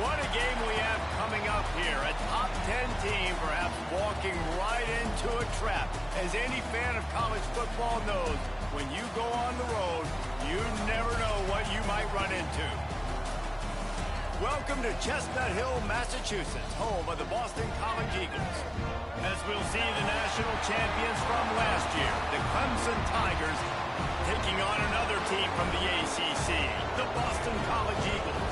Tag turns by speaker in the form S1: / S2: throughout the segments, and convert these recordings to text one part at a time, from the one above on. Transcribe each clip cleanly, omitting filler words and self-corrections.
S1: What a game we have coming up here. A top 10 team perhaps walking right into a trap. As any fan of college football knows, when you go on the road, you never know what you might run into. Welcome to Chestnut Hill, Massachusetts, home of the Boston College Eagles. As we'll see the national champions from last year, the Clemson Tigers, taking on another team from the ACC, the Boston College Eagles.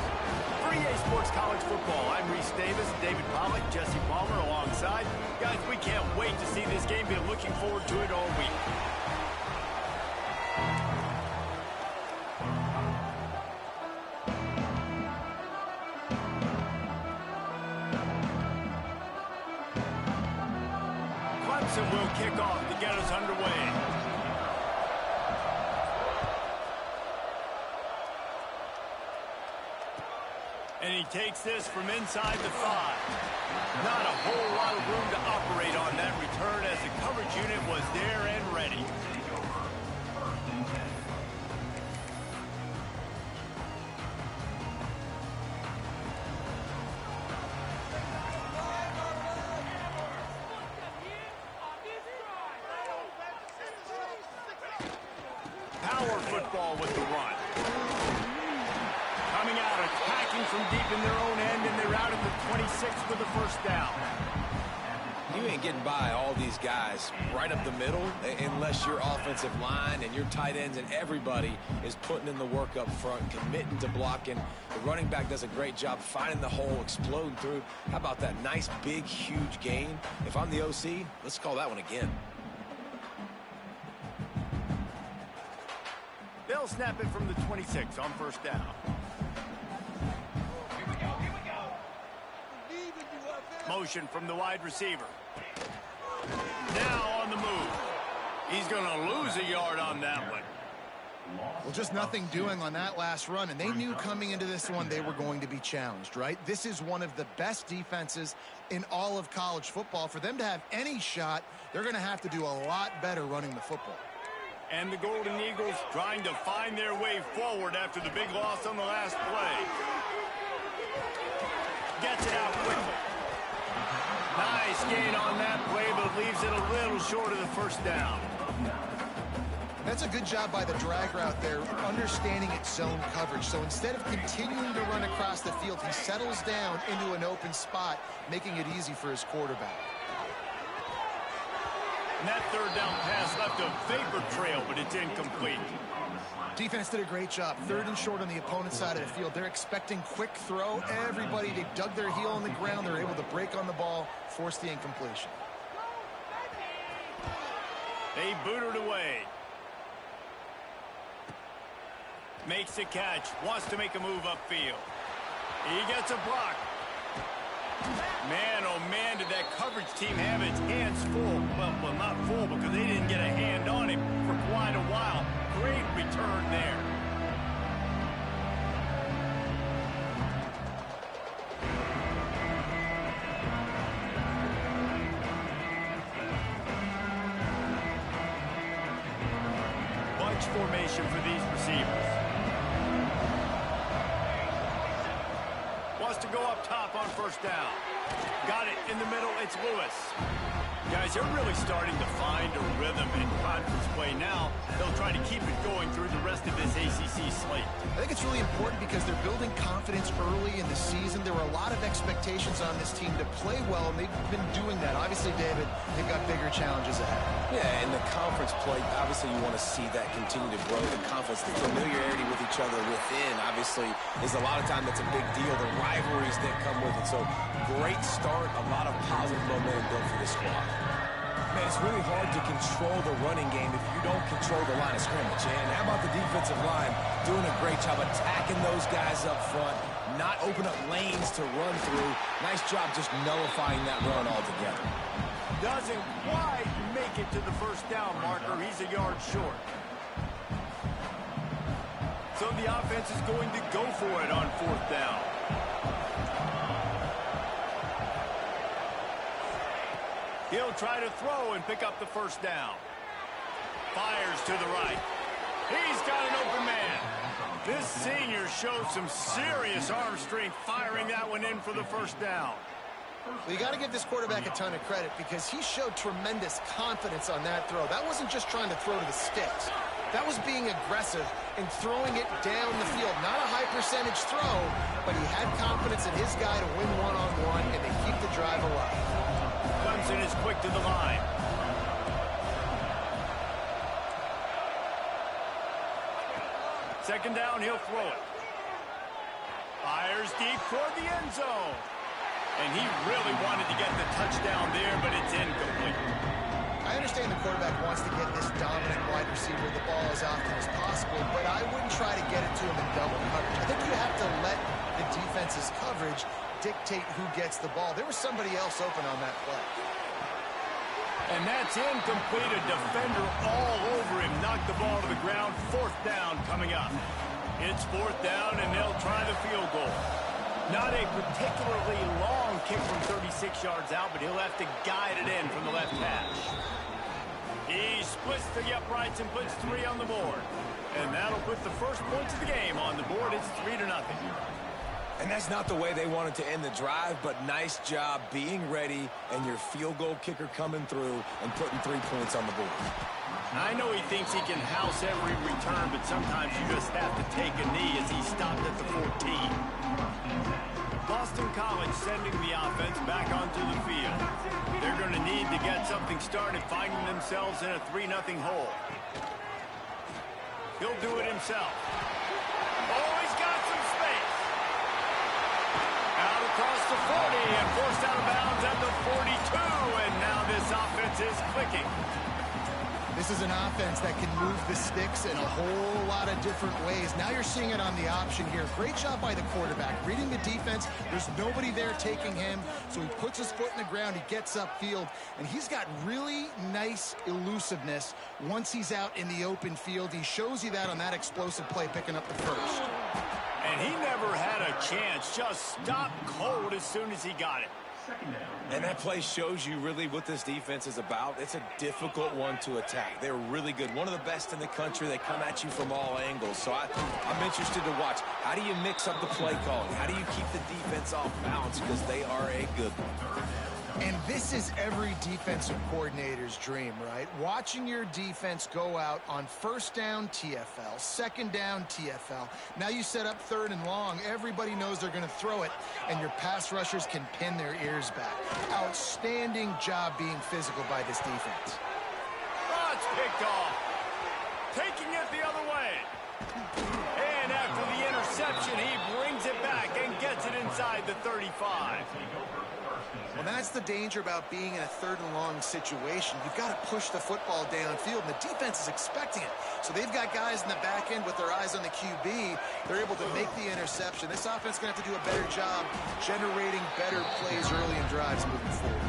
S1: For EA Sports College Football, I'm Reese Davis, David Pollack, Jesse Palmer alongside. Guys, we can't wait to see this game. Been looking forward to it all week. Clemson will kick off to get us underway. And he takes this from inside the 5. Not a whole lot of room to operate on that return as the coverage unit was there and ready. Power football with the run. Coming out, attacking from deep in their own end, and they're out at the 26 with the first down.
S2: You ain't getting by all these guys right up the middle unless your offensive line and your tight ends and everybody is putting in the work up front, committing to blocking. The running back does a great job finding the hole, exploding through. How about that nice, big, huge gain? If I'm the OC, let's call that one again.
S1: They'll snap it from the 26 on first down. Motion from the wide receiver. Now on the move. He's going to lose a yard on that one.
S3: Well, just nothing doing on that last run, and they knew coming into this one they were going to be challenged, right? This is one of the best defenses in all of college football. For them to have any shot, they're going to have to do a lot better running the football.
S1: And the Golden Eagles trying to find their way forward after the big loss on the last play. Gets it out quickly. Nice gain on that play, but leaves it a little short of the first down.
S3: That's a good job by the drag route there, understanding its zone coverage. So instead of continuing to run across the field, he settles down into an open spot, making it easy for his quarterback.
S1: And that third down pass left a vapor trail, but it's incomplete.
S3: Defense did a great job. Third and short on the opponent's side of the field. They're expecting quick throw. Everybody, they dug their heel on the ground. They're able to break on the ball, force the incompletion.
S1: They booted away. Makes the catch. Wants to make a move upfield. He gets a block. Man, oh man, did that coverage team have its hands full. Well, not full because they didn't get a hand on him for quite a while. Great return there. Bunch formation for these receivers. Wants to go up top on first down. Got it in the middle. It's Lewis. Guys, they're really starting to find a rhythm in conference play now. They'll try to keep it going through the rest of this ACC slate.
S3: I think it's really important because they're building confidence early in the season. There were a lot of expectations on this team to play well, and they've been doing that. Obviously, David, they've got bigger challenges ahead.
S2: Yeah, and the conference play, obviously you want to see that continue to grow. The confidence, the familiarity with each other within, obviously, is a lot of time that's a big deal. The rivalries that come with it. So, great start, a lot of positive momentum built for this squad.
S4: Man, it's really hard to control the running game if you don't control the line of scrimmage. And how about the defensive line doing a great job attacking those guys up front, not open up lanes to run through. Nice job just nullifying that run altogether.
S1: Doesn't quite make it to the first down marker. He's a yard short. So the offense is going to go for it on fourth down. He'll try to throw and pick up the first down. Fires to the right. He's got an open man. This senior showed some serious arm strength firing that one in for the first down.
S3: Well, you got to give this quarterback a ton of credit because he showed tremendous confidence on that throw. That wasn't just trying to throw to the sticks. That was being aggressive and throwing it down the field. Not a high percentage throw, but he had confidence in his guy to win one-on-one and to keep the drive alive.
S1: Clemson is quick to the line. Second down, he'll throw it. Fires deep toward the end zone. And he really wanted to get the touchdown there, but it's incomplete.
S3: I understand the quarterback wants to get this dominant wide receiver the ball as often as possible, but I wouldn't try to get it to him in double coverage. I think you have to let the defense's coverage dictate who gets the ball. There was somebody else open on that play.
S1: And that's incomplete. A defender all over him. Knocked the ball to the ground. Fourth down coming up. It's fourth down, and they'll try the field goal. Not a particularly long kick from 36 yards out, but he'll have to guide it in from the left hash. He splits the uprights and puts 3 on the board. And that'll put the first points of the game on the board. It's 3-0.
S4: And that's not the way they wanted to end the drive, but nice job being ready and your field goal kicker coming through and putting 3 points on the board.
S1: I know he thinks he can house every return, but sometimes you just have to take a knee as he stopped at the 14. Boston College sending the offense back onto the field. They're going to need to get something started, finding themselves in a 3-0 hole. He'll do it himself. Oh, he's got some space. Out across the 40 and forced out of bounds at the 42, and now this offense is clicking.
S3: This is an offense that can move the sticks in a whole lot of different ways. Now you're seeing it on the option here. Great job by the quarterback. Reading the defense, there's nobody there taking him, so he puts his foot in the ground, he gets upfield, and he's got really nice elusiveness once he's out in the open field. He shows you that on that explosive play, picking up the first.
S1: And he never had a chance, just stopped cold as soon as he got it.
S4: And that play shows you really what this defense is about. It's a difficult one to attack. They're really good. One of the best in the country. They come at you from all angles. So I'm interested to watch. How do you mix up the play calling? How do you keep the defense off balance? Because they are a good one.
S3: And this is every defensive coordinator's dream, right? Watching your defense go out on first down TFL, second down TFL. Now you set up third and long. Everybody knows they're going to throw it, and your pass rushers can pin their ears back. Outstanding job being physical by this defense.
S1: Oh, it's picked off. Taking it the other way. And after the interception, he brings it back and gets it inside the 35.
S3: Well, that's the danger about being in a third and long situation. You've got to push the football downfield, and the defense is expecting it. So they've got guys in the back end with their eyes on the QB. They're able to make the interception. This offense is going to have to do a better job generating better plays early in drives moving forward.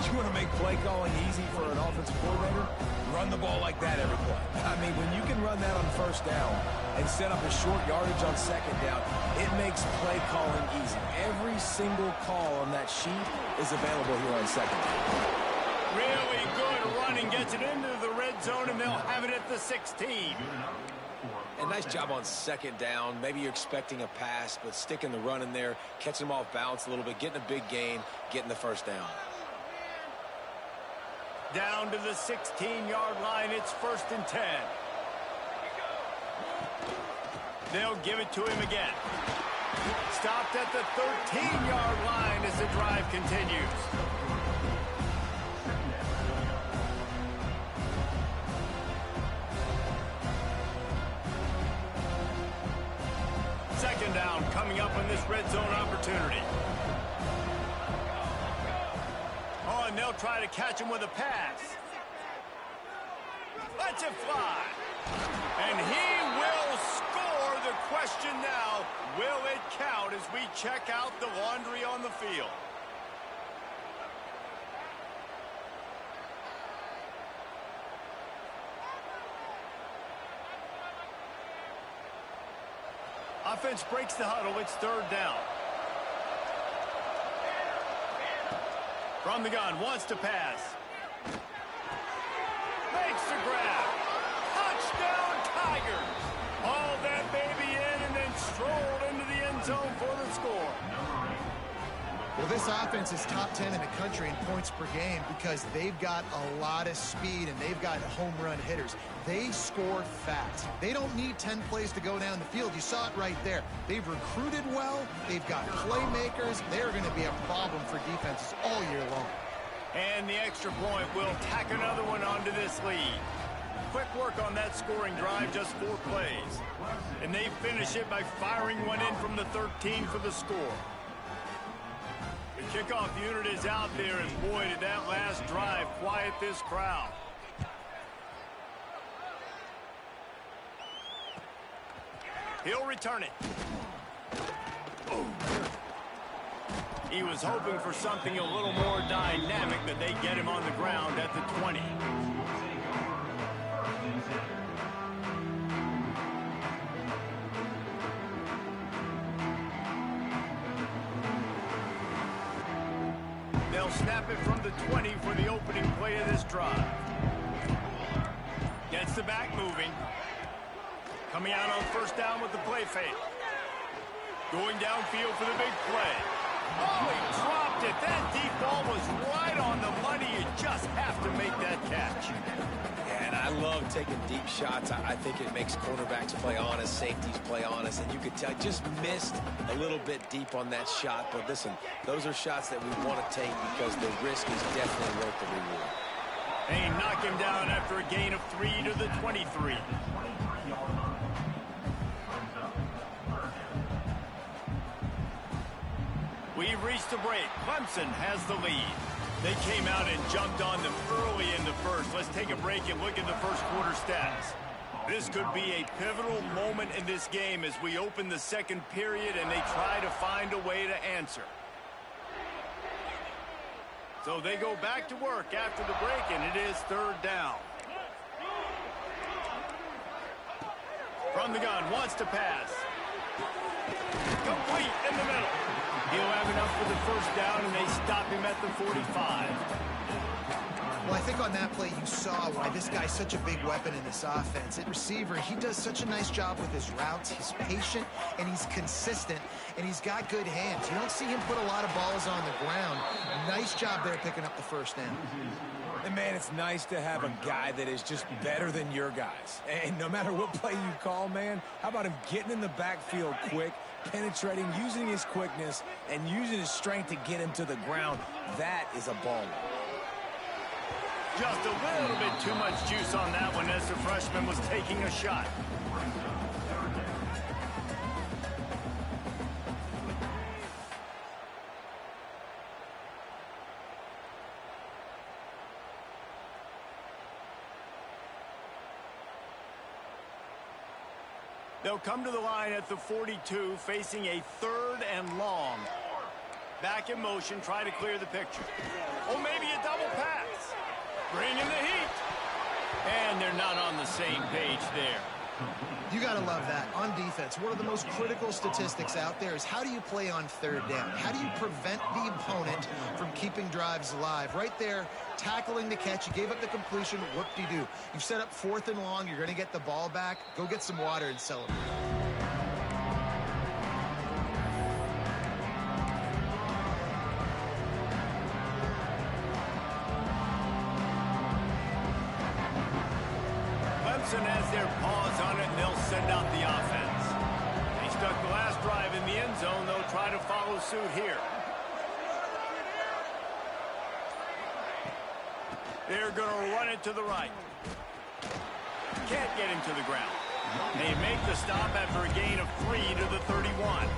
S4: You want to make play calling easy for an offensive coordinator? Run the ball like that every play. I mean, when you can run that on first down and set up a short yardage on second down, it makes play calling easy. Every single call on that sheet is available here on second down.
S1: Really good running, gets it into the red zone, and they'll have it at the 16.
S2: And nice job on second down. Maybe you're expecting a pass, but sticking the run in there, catching them off balance a little bit, getting a big gain, getting the first down.
S1: Down to the 16-yard line, it's 1st and 10. They'll give it to him again. Stopped at the 13-yard line as the drive continues. Second down coming up on this red zone opportunity. Oh, and they'll try to catch him with a pass. Let's it fly. And he will score. The question now, will it count as we check out the laundry on the field? Offense breaks the huddle. It's third down. From the gun, wants to pass. Makes the grab. Touchdown, Tigers. All that baby end zone for the score.
S3: Well, this offense is top 10 in the country in points per game because they've got a lot of speed and they've got home run hitters. They score fast. They don't need 10 plays to go down the field. You saw it right there. They've recruited well. They've got playmakers. They're going to be a problem for defenses all year long.
S1: And the extra point will tack another one onto this lead. Quick work on that scoring drive, just 4 plays. And they finish it by firing one in from the 13 for the score. The kickoff unit is out there, and boy, did that last drive quiet this crowd. He'll return it. He was hoping for something a little more dynamic, but they get him on the ground at the 20. They'll snap it from the 20 for the opening play of this drive. Gets the back moving. Coming out on first down with the play fake. Going downfield for the big play. Oh, he dropped it. That deep ball was right on the money. You just have to make that catch.
S2: Yeah, and I love taking deep shots. I think it makes cornerbacks play honest, safeties play honest, and you could tell just missed a little bit deep on that shot. But listen, those are shots that we want to take because the risk is definitely worth the reward.
S1: They knock him down after a gain of 3 to the 23. We've reached the break. Clemson has the lead. They came out and jumped on them early in the first. Let's take a break and look at the first quarter stats. This could be a pivotal moment in this game as we open the second period and they try to find a way to answer. So they go back to work after the break, and it is third down. From the gun, wants to pass. Complete in the middle. He'll have enough for the first down, and they stop him at the 45.
S3: Well, I think on that play you saw why this guy's such a big weapon in this offense. At receiver, he does such a nice job with his routes. He's patient, and he's consistent, and he's got good hands. You don't see him put a lot of balls on the ground. Nice job there picking up the first down.
S4: And, man, it's nice to have a guy that is just better than your guys. And no matter what play you call, man, how about him getting in the backfield quick, penetrating, using his quickness, and using his strength to get him to the ground? That is a baller.
S1: Just a little bit too much juice on that one as the freshman was taking a shot. They'll come to the line at the 42, facing a 3rd and long. Back in motion, try to clear the picture. Oh, maybe a double pass. Bring in the heat. And they're not on the same page there.
S3: You got to love that. On defense, one of the most critical statistics out there is how do you play on 3rd down? How do you prevent the opponent from keeping drives alive? Right there, tackling the catch. You gave up the completion. Whoop-de-doo. You've set up 4th and long. You're going to get the ball back. Go get some water and celebrate.
S1: Has their paws on it, and they'll send out the offense. They stuck the last drive in the end zone. They'll try to follow suit here. They're going to run it to the right. Can't get him to the ground. They make the stop after a gain of 3 to the 31.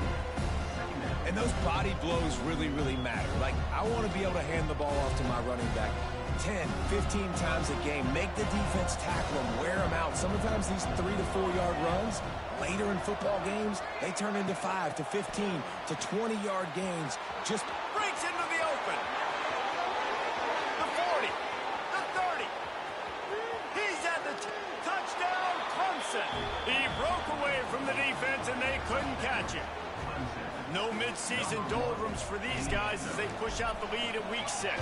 S4: And those body blows really, really matter. Like, I want to be able to hand the ball off to my running back 10, 15 times a game. Make the defense tackle them, wear them out. Sometimes these 3 to 4 yard runs, later in football games, they turn into 5 to 15 to 20 yard gains. Just
S1: breaks into the open. The 40, the 30. He's at the touchdown, Clemson. He broke away from the defense, and they couldn't catch him. No midseason doldrums for these guys as they push out the lead at week 6.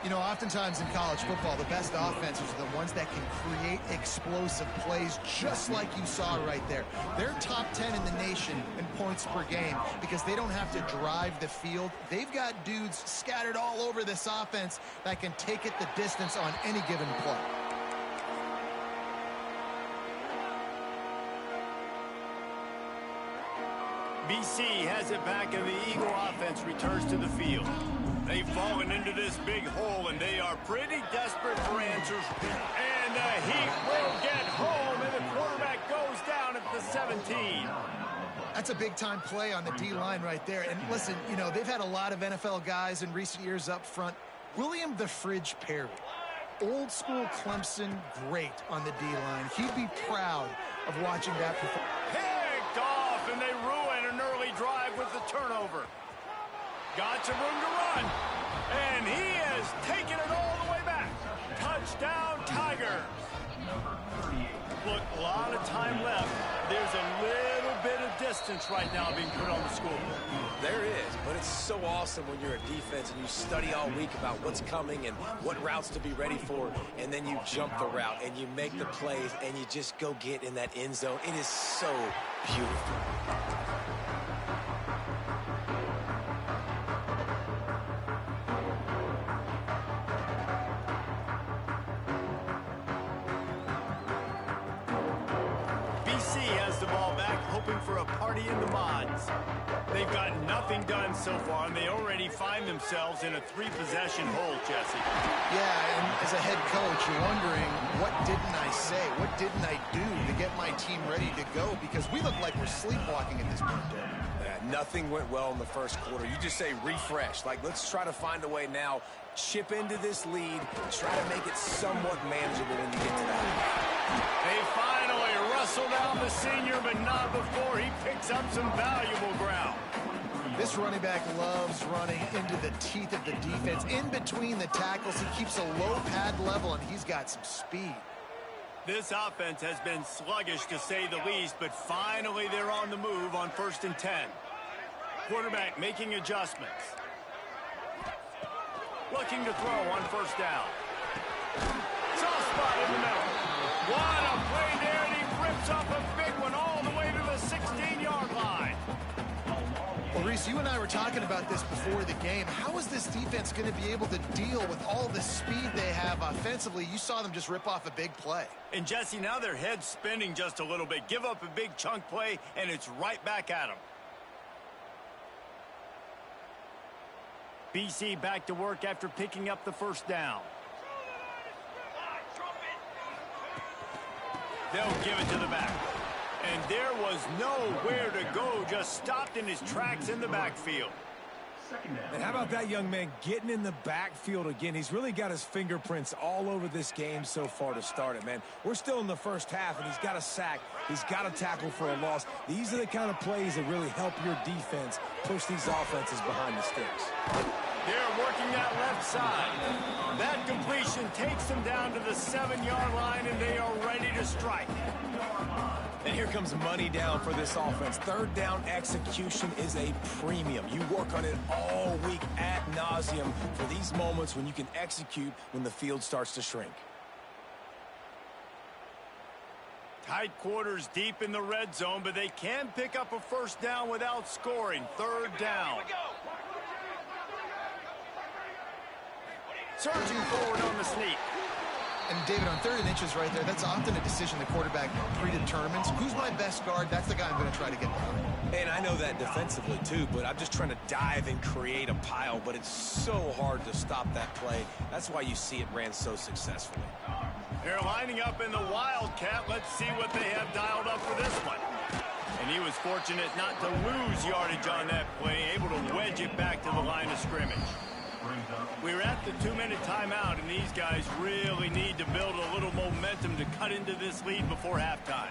S3: You know, oftentimes in college football, the best offenses are the ones that can create explosive plays, just like you saw right there. They're top 10 in the nation in points per game because they don't have to drive the field. They've got dudes scattered all over this offense that can take it the distance on any given play.
S1: BC has it back, and the Eagle offense returns to the field. They've fallen into this big hole, and they are pretty desperate for answers. And the Heat will get home, and the quarterback goes down at the 17.
S3: That's a big-time play on the D-line right there. And listen, you know, they've had a lot of NFL guys in recent years up front. William the Fridge Perry, old-school Clemson great on the D-line. He'd be proud of watching that performance.
S1: Picked off, and they ruin an early drive with the turnover. Got some room to run, and he has taken it all the way back. Touchdown, Tigers. Look, a lot of time left. There's a little bit of distance right now being put on the scoreboard.
S2: There is, but it's so awesome when you're a defense and you study all week about what's coming and what routes to be ready for, and then you jump the route and you make the plays and you just go get in that end zone. It is so beautiful.
S1: For a party in the mods. They've got nothing done so far, and they already find themselves in a 3-possession hole, Jesse.
S3: Yeah, and as a head coach, you're wondering, what didn't I say? What didn't I do to get my team ready to go? Because we look like we're sleepwalking at this point, Dave.
S2: Yeah, nothing went well in the first quarter. You just say refresh. Like, let's try to find a way now, chip into this lead, try to make it somewhat manageable when you get to that.
S1: They finally wrestle down the senior, but not before he picks up some valuable ground.
S3: This running back loves running into the teeth of the defense. In between the tackles, he keeps a low pad level, and he's got some speed.
S1: This offense has been sluggish, to say the least, but finally they're on the move on 1st and 10. Quarterback making adjustments. Looking to throw on 1st down. Soft spot in the middle. What a play there, and he rips up a big one all the way to the 16-yard line.
S3: Well, Reese, you and I were talking about this before the game. How is this defense going to be able to deal with all the speed they have offensively? You saw them just rip off a big play.
S1: And, Jesse, now their head's spinning just a little bit. Give up a big chunk play, and it's right back at them. BC back to work after picking up the 1st down. They'll give it to the back. And there was nowhere to go, just stopped in his tracks in the backfield.
S4: And how about that young man getting in the backfield again? He's really got his fingerprints all over this game so far to start it, man. We're still in the first half, and he's got a sack. He's got a tackle for a loss. These are the kind of plays that really help your defense push these offenses behind the sticks.
S1: They're working that left side. That completion takes them down to the 7-yard line, and they are ready to strike.
S4: And here comes money down for this offense. 3rd down execution is a premium. You work on it all week ad nauseum for these moments when you can execute when the field starts to shrink.
S1: Tight quarters deep in the red zone, but they can pick up a 1st down without scoring. 3rd down. Surging forward on the sneak.
S3: And, David, on 3rd and inches right there, that's often a decision the quarterback predetermines. Who's my best guard? That's the guy I'm going to try to get behind.
S2: And I know that defensively, too, but I'm just trying to dive and create a pile, but it's so hard to stop that play. That's why you see it ran so successfully.
S1: They're lining up in the Wildcat. Let's see what they have dialed up for this one. And he was fortunate not to lose yardage on that play, able to wedge it back to the line of scrimmage. We're at the 2-minute timeout, and these guys really need to build a little momentum to cut into this lead before halftime.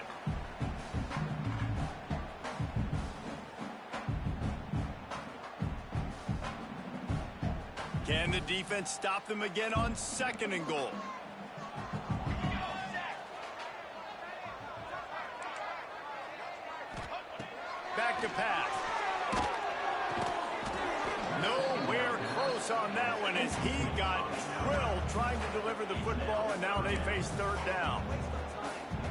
S1: Can the defense stop them again on 2nd and goal? Back to pass. Nowhere close focus on that one as he got drilled trying to deliver the football, and now they face third down.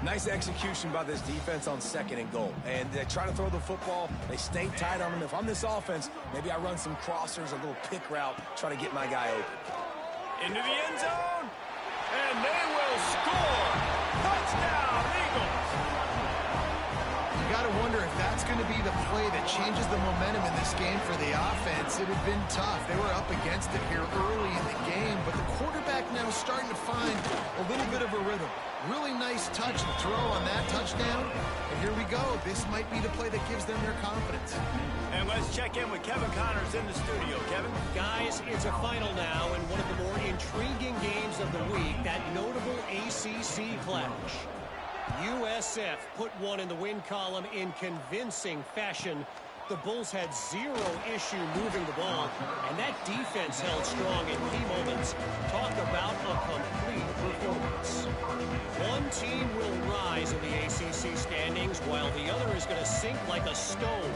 S4: Nice execution by this defense on 2nd and goal. And they try to throw the football. They stay tight on them. If I'm this offense, maybe I run some crossers, a little pick route, try to get my guy open.
S1: Into the end zone, and they will score. Touchdown, Eagles.
S3: You got to wonder if that's going to be the play that changes the momentum in this game for the offense. It had been tough. They were up against it here early in the game, but the quarterback now starting to find a little bit of a rhythm. Really nice touch and throw on that touchdown. And here we go. This might be the play that gives them their confidence.
S1: And let's check in with Kevin Connors in the studio. Kevin?
S5: Guys, it's a final now in one of the more intriguing games of the week, that notable ACC clash. USF put one in the win column in convincing fashion. The Bulls had zero issue moving the ball, and that defense held strong in key moments. Talk about a complete performance. One team will rise in the ACC standings, while the other is going to sink like a stone.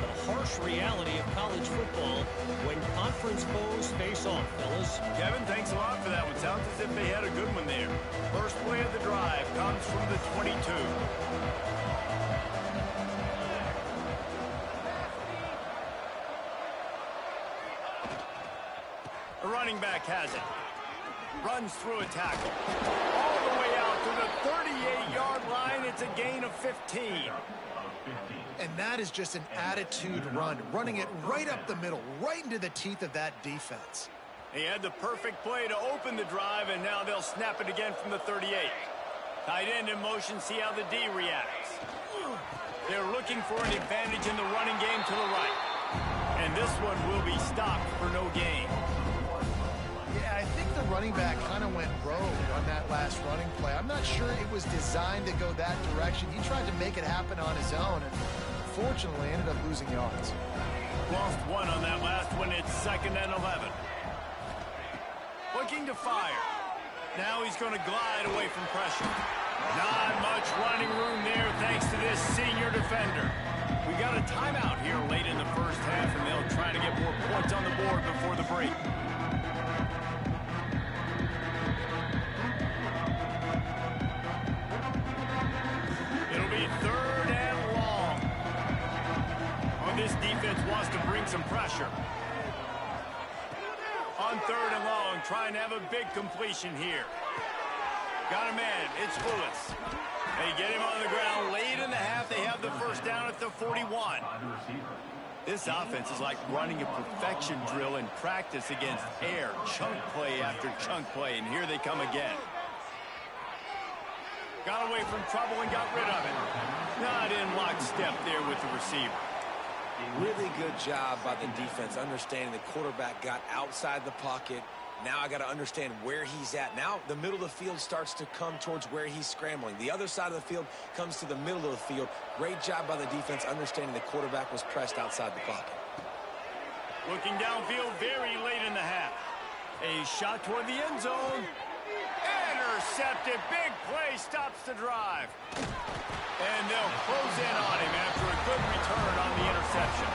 S5: The harsh reality of college football when conference foes face off, fellas.
S1: Kevin, thanks a lot for that one. Sounds as if they had a good one there. First play of the drive comes from the 22. The running back has it. Runs through a tackle. All the way out to the 38-yard line. It's a gain of 15.
S3: And that is just an attitude run. Running it right up the middle, right into the teeth of that defense.
S1: He had the perfect play to open the drive, and now they'll snap it again from the 38. Tight end in motion, see how the D reacts. They're looking for an advantage in the running game to the right. And this one will be stopped for no gain.
S3: Yeah, I think the running back kind of went rogue on that last running play. I'm not sure it was designed to go that direction. He tried to make it happen on his own, and fortunately ended up losing yards.
S1: Lost one on that last one. It's 2nd and 11. Looking to fire. Now he's going to glide away from pressure. Not much running room there thanks to this senior defender. We got a timeout here late in the first half, and they'll try to get more points on the board before the break. It'll be 3rd and long. Well, this defense wants to bring some pressure. On 3rd and long, trying to have a big completion here. Got a man. It's Lewis. They get him on the ground late in the half. They have the first down at the 41. This offense is like running a perfection drill in practice against air. Chunk play after chunk play, and here they come again. Got away from trouble and got rid of it. Not in lockstep there with the receiver.
S2: Really good job by the defense, understanding the quarterback got outside the pocket. Now I got to understand where he's at. Now the middle of the field starts to come towards where he's scrambling. The other side of the field comes to the middle of the field. Great job by the defense, understanding the quarterback was pressed outside the pocket.
S1: Looking downfield very late in the half. A shot toward the end zone. Intercepted. Big play stops the drive. And they'll close in on him after a good return on the interception.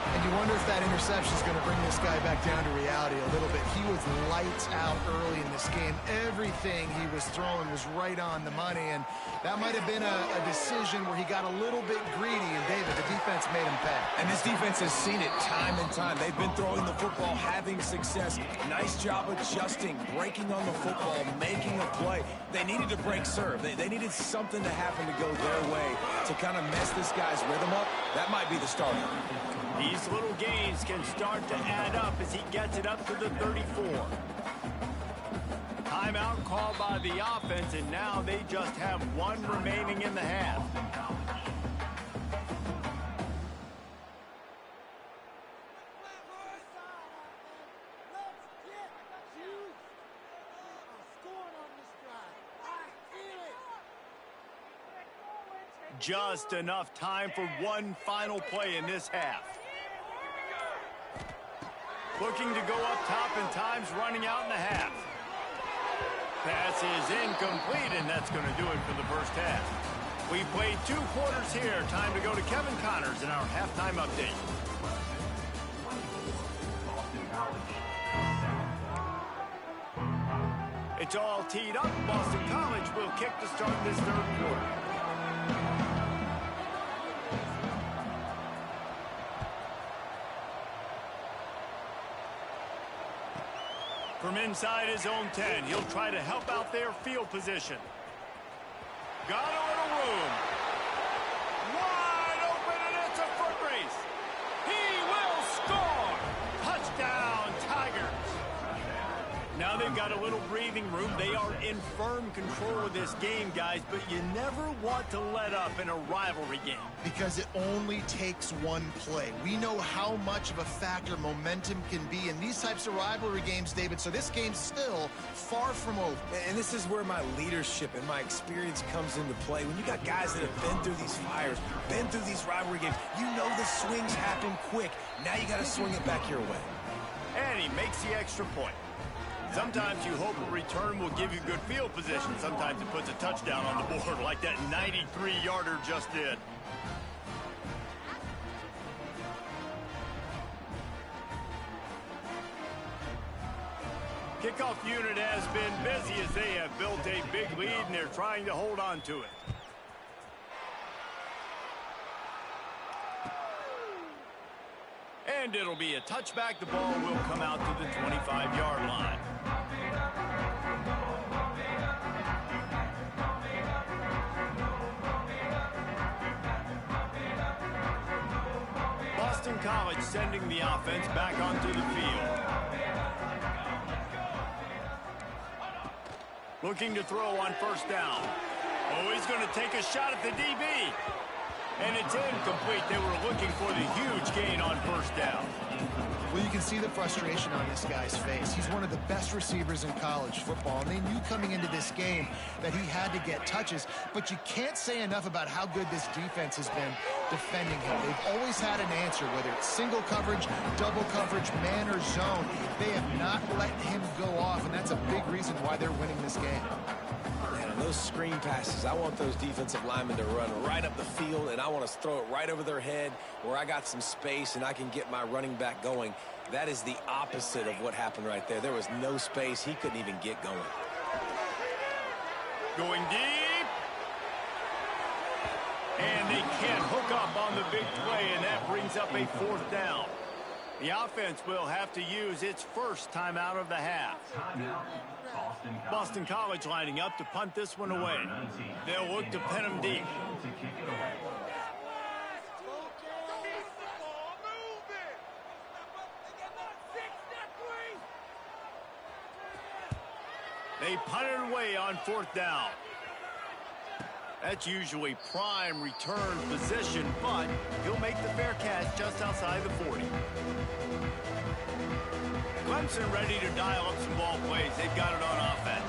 S3: And you wonder if that interception is going to bring this guy back down to reality a little bit. He was lights out early in this game. Everything he was throwing was right on the money, and that might have been a decision where he got a little bit greedy, and David, the defense made him pay.
S4: And this defense has seen it time and time. They've been throwing the football, having success. Nice job adjusting, breaking on the football, making a play. They needed to break serve. They needed something to happen to go their way to kind of mess this guy's rhythm up. That might be the starter.
S1: These little gains can start to add up as he gets it up to the 34. Timeout called by the offense, and now they just have one remaining in the half. Just enough time for one final play in this half. Looking to go up top, and time's running out in the half. Pass is incomplete, and that's going to do it for the first half. We played 2 quarters here. Time to go to Kevin Connors in our halftime update. It's all teed up. Boston College will kick to start this third quarter. From inside his own 10, he'll try to help out their field position. Got a little room. Wide open, and it's a foot race. He will score. Touchdown, Tigers. Now they've got a little breathing room. They are in firm control of this game, guys, but you never want to let up in a rivalry game.
S3: Because it only takes one play. We know how much of a factor momentum can be in these types of rivalry games, David, so this game's still far from over.
S4: And this is where my leadership and my experience comes into play. When you got guys that have been through these fires, been through these rivalry games, you know the swings happen quick. Now you got to swing it back your way.
S1: And he makes the extra point. Sometimes you hope a return will give you good field position. Sometimes it puts a touchdown on the board like that 93-yarder just did. Kickoff unit has been busy as they have built a big lead and they're trying to hold on to it. And it'll be a touchback. The ball will come out to the 25-yard line. Boston College sending the offense back onto the field. Looking to throw on first down. Oh, he's going to take a shot at the DB. And it's incomplete. They were looking for the huge gain on first down.
S3: Well, you can see the frustration on this guy's face. He's one of the best receivers in college football, and they knew coming into this game that he had to get touches, but you can't say enough about how good this defense has been defending him. They've always had an answer, whether it's single coverage, double coverage, man or zone. They have not let him go off, and that's a big reason why they're winning this game.
S4: Man, on those screen passes, I want those defensive linemen to run right up the field, and I want to throw it right over their head where I got some space and I can get my running back going. That is the opposite of what happened right there. There was no space. He couldn't even get going.
S1: Going deep. And they can't hook up on the big play, and that brings up a fourth down. The offense will have to use its first timeout of the half. Boston College lining up to punt this one away. They'll look to pin him deep. They punt it away on fourth down. That's usually prime return position, but he'll make the fair catch just outside the 40. Clemson ready to dial up some ball plays. They've got it on offense.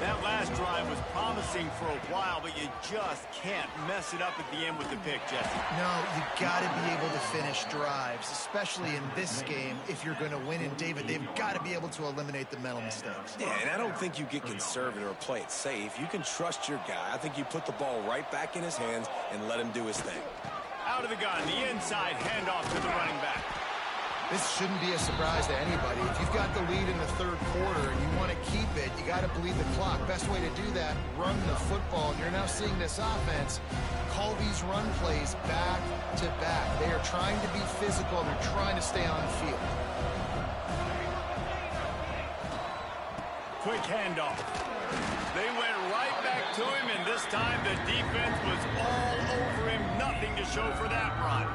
S1: That last drive was promising for a while, but you just can't mess it up at the end with the pick, Jesse.
S3: No, you got to be able to finish drives, especially in this game if you're going to win. And, David, they've got to be able to eliminate the mental mistakes.
S4: Yeah, and I don't think you get conservative or play it safe. You can trust your guy. I think you put the ball right back in his hands and let him do his thing.
S1: Out of the gun, the inside handoff to the running back.
S3: This shouldn't be a surprise to anybody. If you've got the lead in the third quarter and you want to keep it, you got to bleed the clock. Best way to do that, run the football. And you're now seeing this offense call these run plays back to back. They are trying to be physical. They're trying to stay on the field.
S1: Quick handoff. They went right back to him, and this time the defense was all over him. Nothing to show for that run.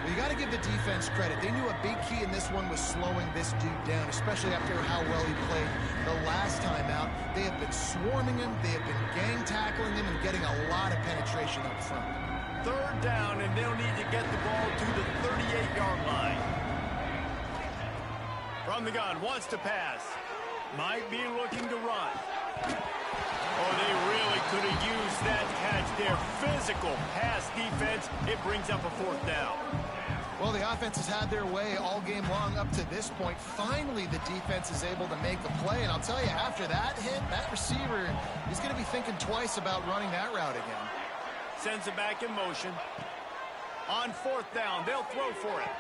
S3: You got to give the defense credit. They knew a big key in this one was slowing this dude down, especially after how well he played the last time out. They have been swarming him. They have been gang tackling him and getting a lot of penetration up front.
S1: Third down, and they'll need to get the ball to the 38-yard line. From the gun, wants to pass. Might be looking to run. Oh, they really could have used that catch there. Physical pass defense. It brings up a fourth down.
S3: Well, the offense has had their way all game long up to this point. Finally, the defense is able to make a play. And I'll tell you, after that hit, that receiver is going to be thinking twice about running that route again.
S1: Sends it back in motion. On fourth down, they'll throw for it.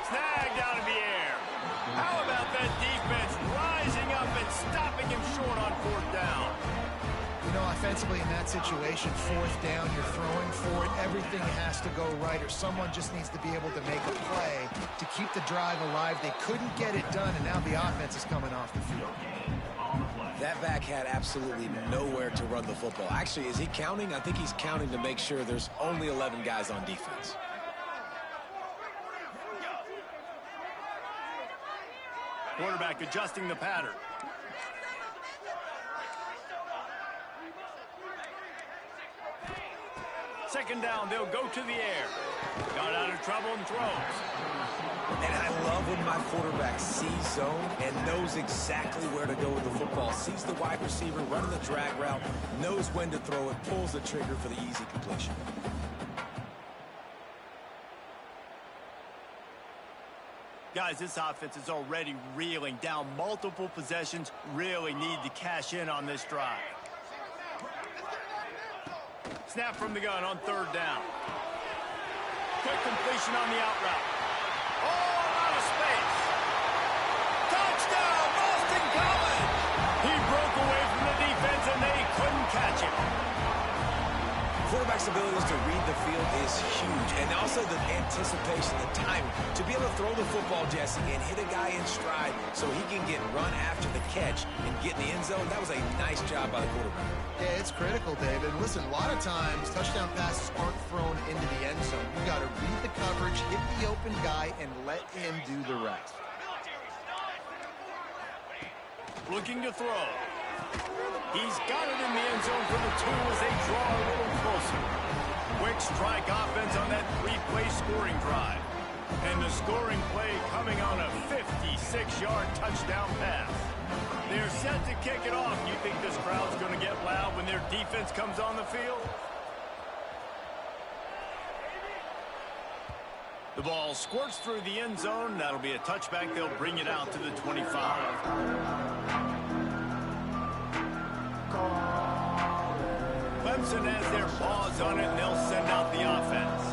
S1: Snagged out of the air. How about that defense rising up and stopping him short on fourth down?
S3: You know, offensively in that situation, fourth down, you're throwing for it. Everything has to go right, or someone just needs to be able to make a play to keep the drive alive. They couldn't get it done, and now the offense is coming off the field.
S2: That back had absolutely nowhere to run the football. Actually, is he counting? I think he's counting to make sure there's only 11 guys on defense.
S1: Quarterback adjusting the pattern. Second down, they'll go to the air. Got out of trouble and throws.
S2: And I love when my quarterback sees zone and knows exactly where to go with the football. Sees the wide receiver running the drag route, knows when to throw it, pulls the trigger for the easy completion.
S1: Guys, this offense is already reeling down multiple possessions. Really need to cash in on this drive. Snap from the gun on third down. Quick completion on the out route. Oh, out of space. Touchdown, Boston College! He broke away from the defense and they couldn't catch him.
S2: Quarterback's abilities to read the field is huge, and also the anticipation, the timing. To be able to throw the football, Jesse, and hit a guy in stride so he can get run after the catch and get in the end zone, that was a nice job by the quarterback.
S3: Yeah, it's critical, David. Listen, a lot of times touchdown passes aren't thrown into the end zone. You got to read the coverage, hit the open guy, and let him do the rest.
S1: Looking to throw. He's got it in the end zone for the 2 as they draw a little closer. Quick strike offense on that 3-play scoring drive. And the scoring play coming on a 56-yard touchdown pass. They're set to kick it off. You think this crowd's going to get loud when their defense comes on the field? The ball squirts through the end zone. That'll be a touchback. They'll bring it out to the 25. Clemson has their paws on it, and they'll send out the offense.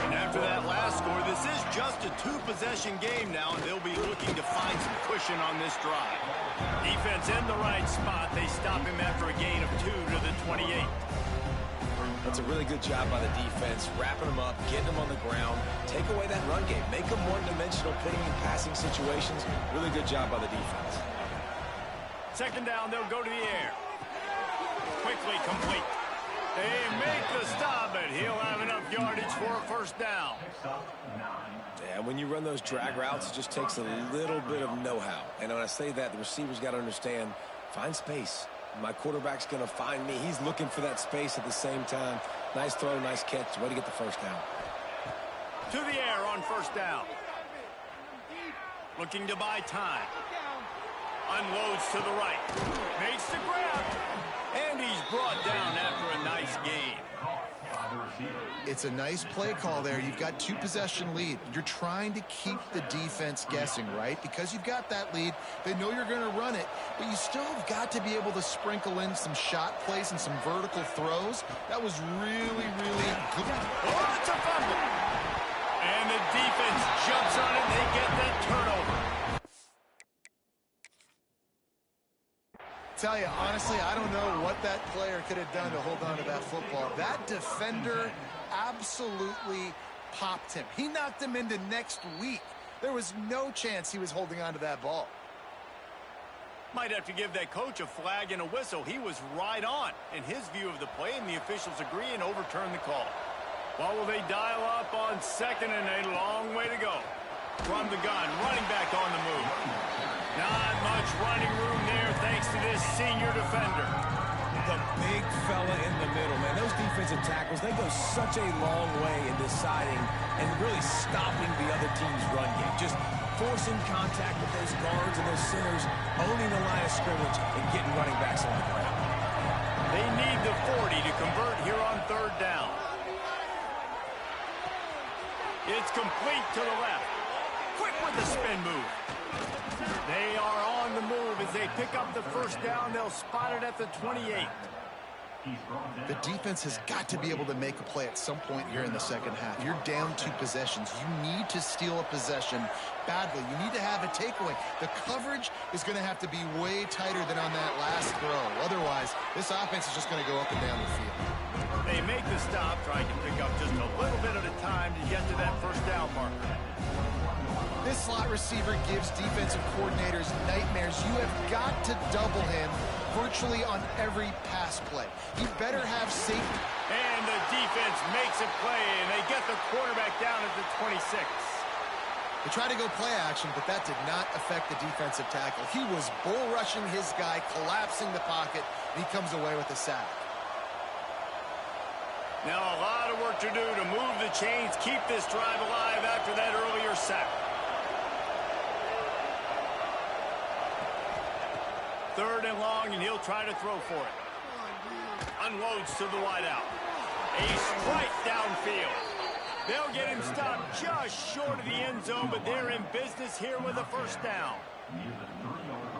S1: And after that last score, this is just a 2-possession game now, and they'll be looking to find some cushion on this drive. Defense in the right spot. They stop him after a gain of 2 to the 28.
S2: That's a really good job by the defense, wrapping them up, getting them on the ground, take away that run game, make them one-dimensional, putting them in passing situations. Really good job by the defense.
S1: Second down, they'll go to the air. Quickly complete. They make the stop, but he'll have enough yardage for a first down.
S2: Yeah, when you run those drag routes, it just takes a little bit of know-how. And when I say that, the receiver's got to understand, find space. My quarterback's going to find me. He's looking for that space at the same time. Nice throw, nice catch. Way to get the first down.
S1: To the air on first down. Looking to buy time. Unloads to the right. Makes the grab. And he's brought down after a nice gain.
S3: It's a nice play call there. You've got 2-possession lead. You're trying to keep the defense guessing, right? Because you've got that lead, they know you're going to run it, but you still have got to be able to sprinkle in some shot plays and some vertical throws. That was really, really good.
S1: Oh, it's a fumble. And the defense jumps on it. They get that turnover.
S3: Tell you, honestly, I don't know what that player could have done to hold on to that football. That defender absolutely popped him. He knocked him into next week. There was no chance he was holding on to that ball.
S1: Might have to give that coach a flag and a whistle. He was right on in his view of the play, and the officials agree and overturn the call. Well, will they dial up on second and a long way to go? From the gun, running back on the move. Not much running room there thanks to this senior defender.
S2: The big fella in the middle, man. Those defensive tackles, they go such a long way in deciding and really stopping the other team's run game. Just forcing contact with those guards and those centers, owning the line of scrimmage, and getting running backs on the ground.
S1: They need the 40 to convert here on third down. It's complete to the left. Quick with the spin move. They are on the move as they pick up the first down. They'll spot it at the 28.
S3: The defense has got to be able to make a play at some point here in the second half. You're down 2 possessions. You need to steal a possession badly. You need to have a takeaway. The coverage is going to have to be way tighter than on that last throw. Otherwise, this offense is just going to go up and down the field.
S1: They make the stop, trying to pick up just a little bit at a time to get to that first down marker.
S3: This slot receiver gives defensive coordinators nightmares. You have got to double him virtually on every pass play. You better have safety.
S1: And the defense makes a play, and they get the quarterback down at the 26.
S3: They tried to go play action, but that did not affect the defensive tackle. He was bull rushing his guy, collapsing the pocket, and he comes away with a sack.
S1: Now a lot of work to do to move the chains, keep this drive alive after that earlier sack. Third and long, and he'll try to throw for it. Unloads to the wideout. A strike downfield. They'll get him stopped just short of the end zone, but they're in business here with a first down.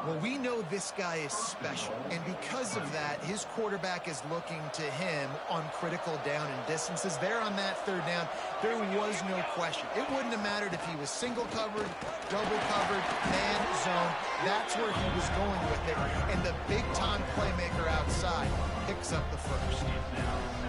S3: Well, we know this guy is special, and because of that, his quarterback is looking to him on critical down and distances. There on that third down, there was no question. It wouldn't have mattered if he was single covered, double covered, man, zone. That's where he was going with it, and the big-time playmaker outside picks up the first.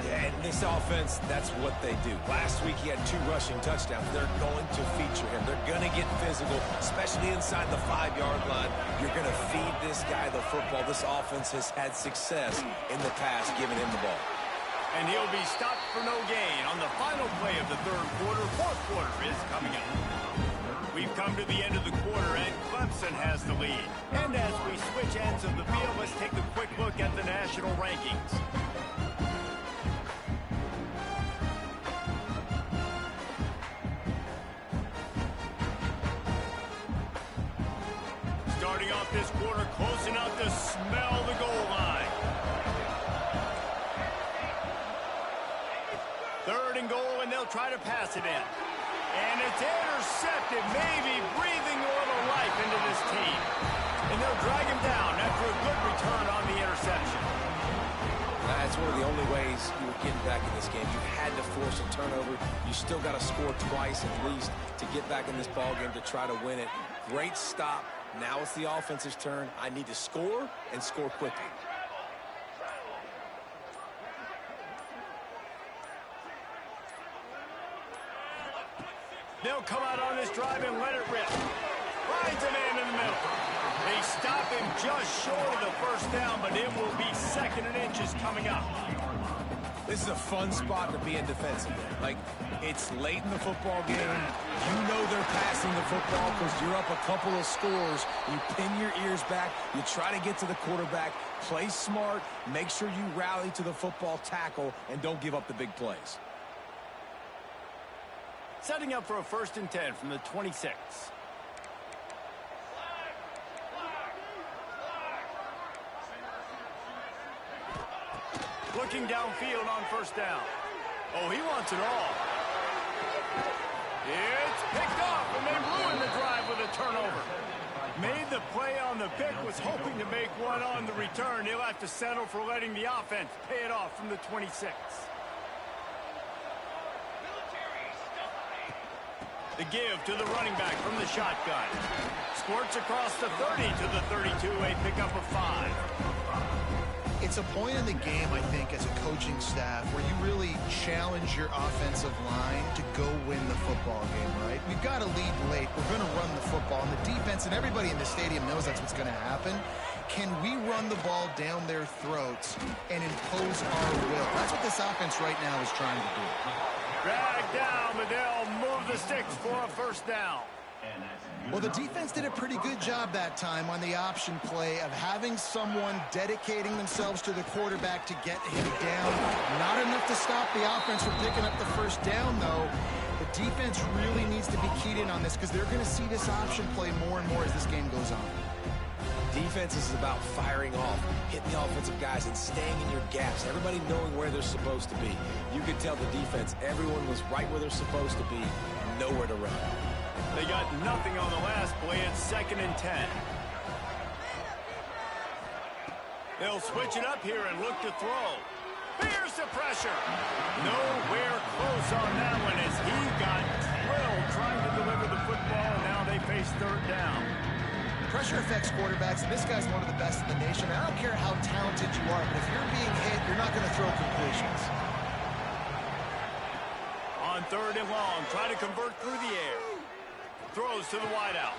S4: Yeah, and this offense, that's what they do. Last week he had 2 rushing touchdowns. They're going to feature him. They're going to get physical, especially inside the 5-yard line. You're going to feed this guy the football. This offense has had success in the past giving him the ball.
S1: And he'll be stopped for no gain on the final play of the third quarter. Fourth quarter is coming up. We've come to the end of the quarter, and Clemson has the lead. And as we switch ends of the field, let's take a quick look at the national rankings. Starting off this quarter, close enough to smell the goal line. Third and goal, and they'll try to pass it in. And it's intercepted, maybe breathing a little life into this team. And they'll drag him down after a good return on the interception.
S4: That's one of the only ways you were getting back in this game. You had to force a turnover. You still got to score twice at least to get back in this ball game to try to win it. Great stop. Now it's the offense's turn. I need to score and score quickly.
S1: They'll come out on this drive and let it rip. Finds a man in the middle. They stop him just short of the first down, but it will be second and inches coming up.
S4: This is a fun spot to be in defensively. Like, it's late in the football game. You know they're passing the football because you're up a couple of scores. You pin your ears back. You try to get to the quarterback. Play smart. Make sure you rally to the football tackle and don't give up the big plays.
S1: Setting up for a 1st and 10 from the 26. Looking downfield on first down. Oh, he wants it all. It's picked off, and they ruined the drive with a turnover. Made the play on the pick, was hoping to make one on the return. He'll have to settle for letting the offense pay it off from the 26. The give to the running back from the shotgun. Squirts across the 30 to the 32, a pickup of 5.
S3: It's a point in the game, I think, as a coaching staff where you really challenge your offensive line to go win the football game, right? We've got to lead late. We're going to run the football. And the defense and everybody in the stadium knows that's what's going to happen. Can we run the ball down their throats and impose our will? That's what this offense right now is trying to do.
S1: Drag down, but they'll move the sticks for a first down.
S3: Well, the defense did a pretty good job that time on the option play of having someone dedicating themselves to the quarterback to get him down. Not enough to stop the offense from picking up the first down, though. The defense really needs to be keyed in on this because they're going to see this option play more and more as this game goes on.
S4: Defense is about firing off, hitting the offensive guys, and staying in your gaps. Everybody knowing where they're supposed to be. You could tell the defense, everyone was right where they're supposed to be, nowhere to run.
S1: They got nothing on the last play. It's 2nd and 10. They'll switch it up here and look to throw. Here's the pressure. Nowhere close on that one as he got drilled trying to deliver the football, and now they face third down.
S3: Pressure affects quarterbacks, and this guy's one of the best in the nation. I don't care how talented you are, but if you're being hit, you're not going to throw completions.
S1: On third and long, try to convert through the air. Throws to the wideout.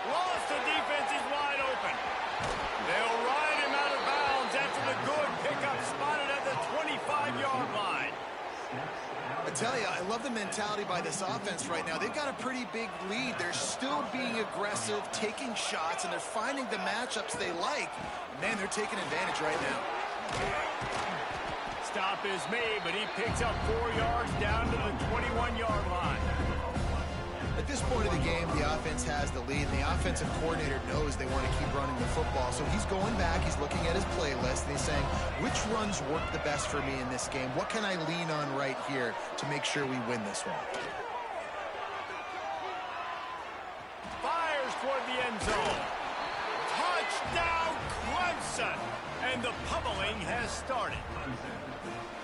S1: Lost, the defense is wide open. They'll ride him out of bounds after the good pickup spotted at the 25-yard line.
S3: I tell you, I love the mentality by this offense right now. They've got a pretty big lead. They're still being aggressive, taking shots, and they're finding the matchups they like. Man, they're taking advantage right now.
S1: Stop is made, but he picks up 4 yards down to the 21-yard line.
S3: At this point of the game, the offense has the lead, and the offensive coordinator knows they want to keep running the football. So he's going back, he's looking at his playlist, and he's saying, which runs work the best for me in this game? What can I lean on right here to make sure we win this one?
S1: Fires toward the end zone. Touchdown, Clemson! And the pummeling has started.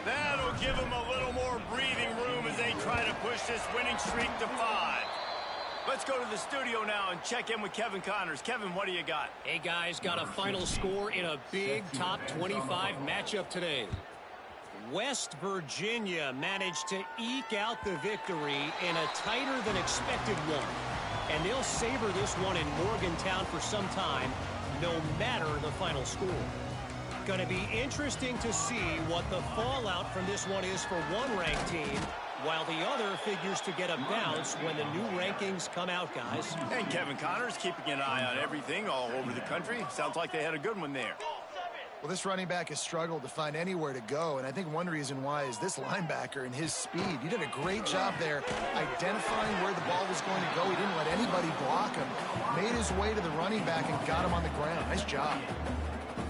S1: That'll give them a little more breathing room as they try to push this winning streak to 5. Let's go to the studio now and check in with Kevin Connors. Kevin, what do you got?
S5: Hey, guys, got a final score in a big top 25 matchup today. West Virginia managed to eke out the victory in a tighter than expected one. And they'll savor this one in Morgantown for some time, no matter the final score. Going to be interesting to see what the fallout from this one is for one ranked team, while the other figures to get a bounce when the new rankings come out, guys.
S1: And Kevin Connors keeping an eye on everything all over the country. Sounds like they had a good one there.
S3: Well, this running back has struggled to find anywhere to go, and I think one reason why is this linebacker and his speed. He did a great job there identifying where the ball was going to go. He didn't let anybody block him. Made his way to the running back and got him on the ground. Nice job.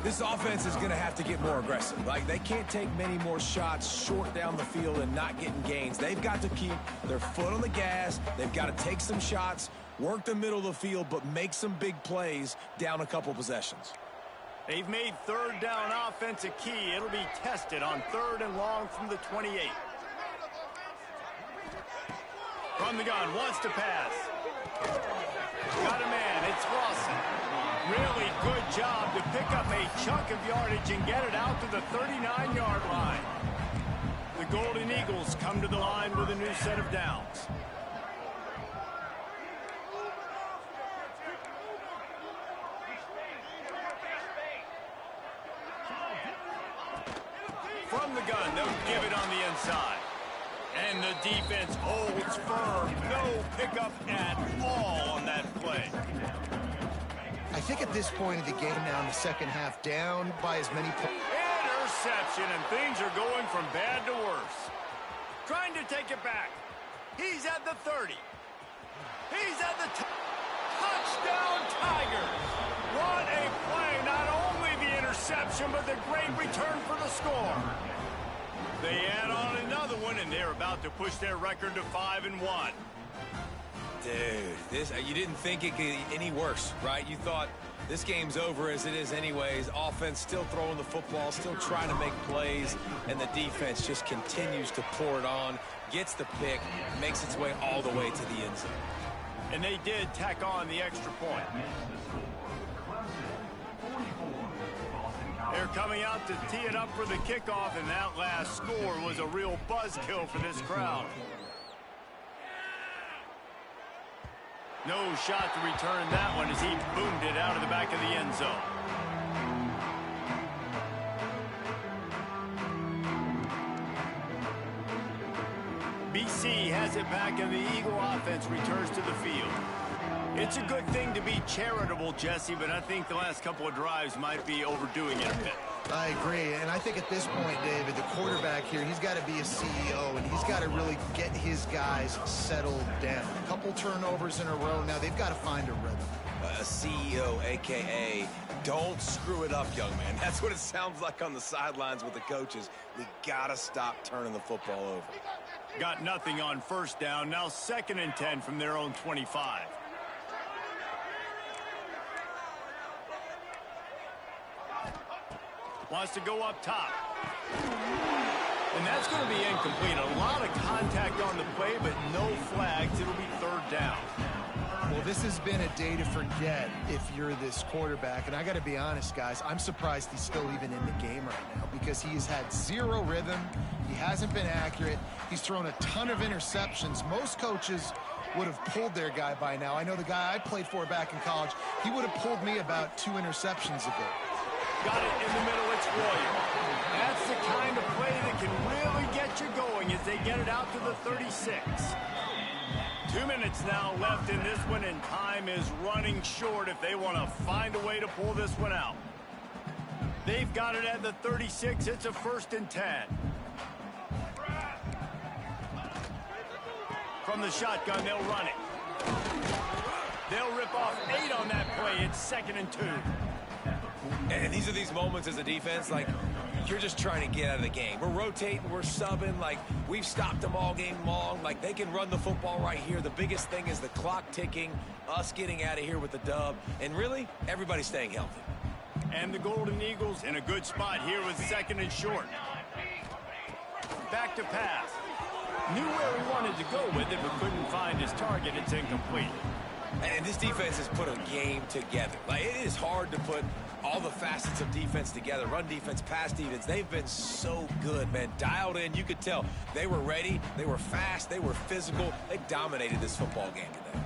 S4: This offense is going to have to get more aggressive. Like, they can't take many more shots short down the field and not getting gains. They've got to keep their foot on the gas. They've got to take some shots, work the middle of the field, but make some big plays down a couple possessions.
S1: They've made third down offense a key. It'll be tested on third and long from the 28. From the gun, wants to pass. Got a man, it's Lawson. Really good job to pick up a chunk of yardage and get it out to the 39-yard line. The Golden Eagles come to the line with a new set of downs. From the gun, they'll give it on the inside. And the defense holds firm. No pickup at all on that play.
S3: I think at this point of the game now in the second half, down by as many points.
S1: Interception, and things are going from bad to worse. Trying to take it back. He's at the 30. He's at the touchdown Tigers. What a play. Not only the interception, but the great return for the score. They add on another one, and they're about to push their record to 5-1.
S2: Dude, you didn't think it could get any worse, right? You thought this game's over as it is anyways. Offense still throwing the football, still trying to make plays, and the defense just continues to pour it on, gets the pick, makes its way all the way to the end zone.
S1: And they did tack on the extra point. They're coming out to tee it up for the kickoff, and that last score was a real buzzkill for this crowd. No shot to return that one as he boomed it out of the back of the end zone. BC has it back, and the Eagle offense returns to the field. It's a good thing to be charitable, Jesse, but I think the last couple of drives might be overdoing it a bit.
S3: I agree, and I think at this point, David, the quarterback here, he's got to be a CEO, and he's got to really get his guys settled down. A couple turnovers in a row now. They've got to find a rhythm.
S2: A CEO, a.k.a. don't screw it up, young man. That's what it sounds like on the sidelines with the coaches. We got to stop turning the football over.
S1: Got nothing on first down. Now 2nd and 10 from their own 25. Wants to go up top. And that's going to be incomplete. A lot of contact on the play, but no flags. It'll be third down.
S3: Well, this has been a day to forget if you're this quarterback. And I got to be honest, guys, I'm surprised he's still even in the game right now because he has had zero rhythm. He hasn't been accurate. He's thrown a ton of interceptions. Most coaches would have pulled their guy by now. I know the guy I played for back in college, he would have pulled me about 2 interceptions ago.
S1: Got it in the middle. It's Royer. That's the kind of play that can really get you going as they get it out to the 36. 2 minutes now left in this one, and time is running short if they want to find a way to pull this one out. They've got it at the 36. It's a 1st and 10. From the shotgun, they'll run it. They'll rip off 8 on that play. It's 2nd and 2.
S2: And these are these moments as a defense, like, you're just trying to get out of the game. We're rotating, we're subbing, like, we've stopped them all game long. Like, they can run the football right here. The biggest thing is the clock ticking, us getting out of here with the dub, and really, everybody staying healthy.
S1: And the Golden Eagles in a good spot here with 2nd and short. Back to pass. Knew where he wanted to go with it, but couldn't find his target. It's incomplete.
S2: And this defense has put a game together. Like, it is hard to put all the facets of defense together. Run defense, pass defense. They've been so good, man. Dialed in. You could tell they were ready. They were fast. They were physical. They dominated this football game today.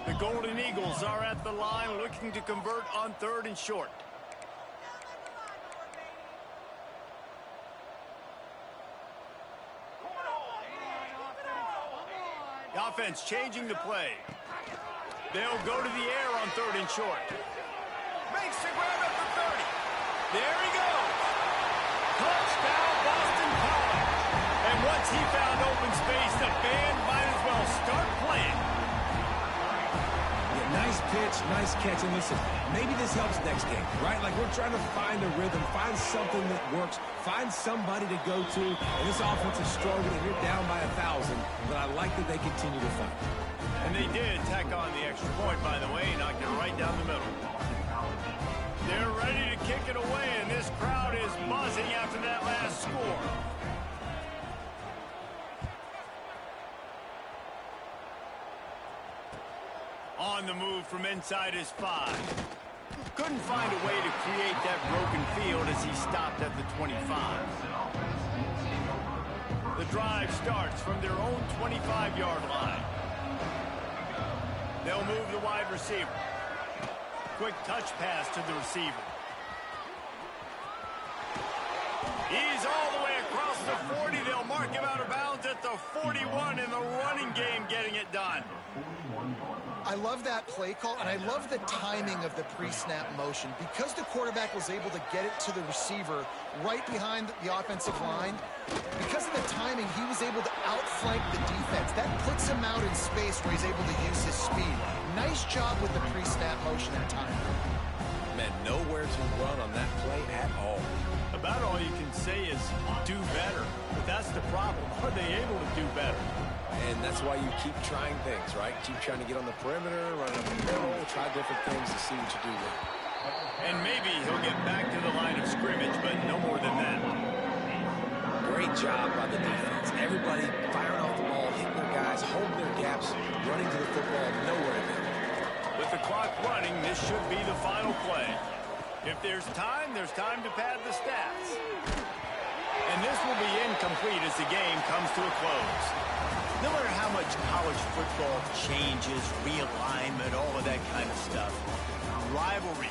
S1: The Golden Eagles are at the line looking to convert on 3rd and short. The offense changing the play. They'll go to the air on 3rd and short. Makes the grab at the 30. There he goes. Touchdown, Boston College. And once he found open space, the band might as well start playing.
S4: Yeah, nice pitch, nice catch. And listen, maybe this helps next game, right? Like, we're trying to find a rhythm, find something that works, find somebody to go to. And this offense is struggling, and you're down by 1,000. But I like that they continue to fight.
S1: And they did tack on the extra point, by the way, knocked it right down the middle. They're ready to kick it away, and this crowd is buzzing after that last score. On the move from inside his 5. Couldn't find a way to create that broken field as he stopped at the 25. The drive starts from their own 25-yard line. They'll move the wide receiver. Quick touch pass to the receiver. He's all the way across the 40. They'll mark him out of bounds at the 41 in the running game, getting it done.
S3: I love that play call, and I love the timing of the pre-snap motion. Because the quarterback was able to get it to the receiver right behind the offensive line, because of the timing, he was able to outflank the defense. That puts him out in space where he's able to use his speed. Nice job with the pre-snap motion and timing.
S2: Man, nowhere to run on that play at all.
S1: About all you can say is do better. But that's the problem. Are they able to do better?
S2: And that's why you keep trying things, right? Keep trying to get on the perimeter, run up the middle, try different things to see what you do there.
S1: And maybe he'll get back to the line of scrimmage, but no more than that.
S2: Great job by the defense. Everybody firing off the ball, hitting their guys, holding their gaps, running to the football, nowhere to go.
S1: With the clock running, this should be the final play. If there's time to pad the stats. And this will be incomplete as the game comes to a close. No matter how much college football changes, realignment, all of that kind of stuff, rivalry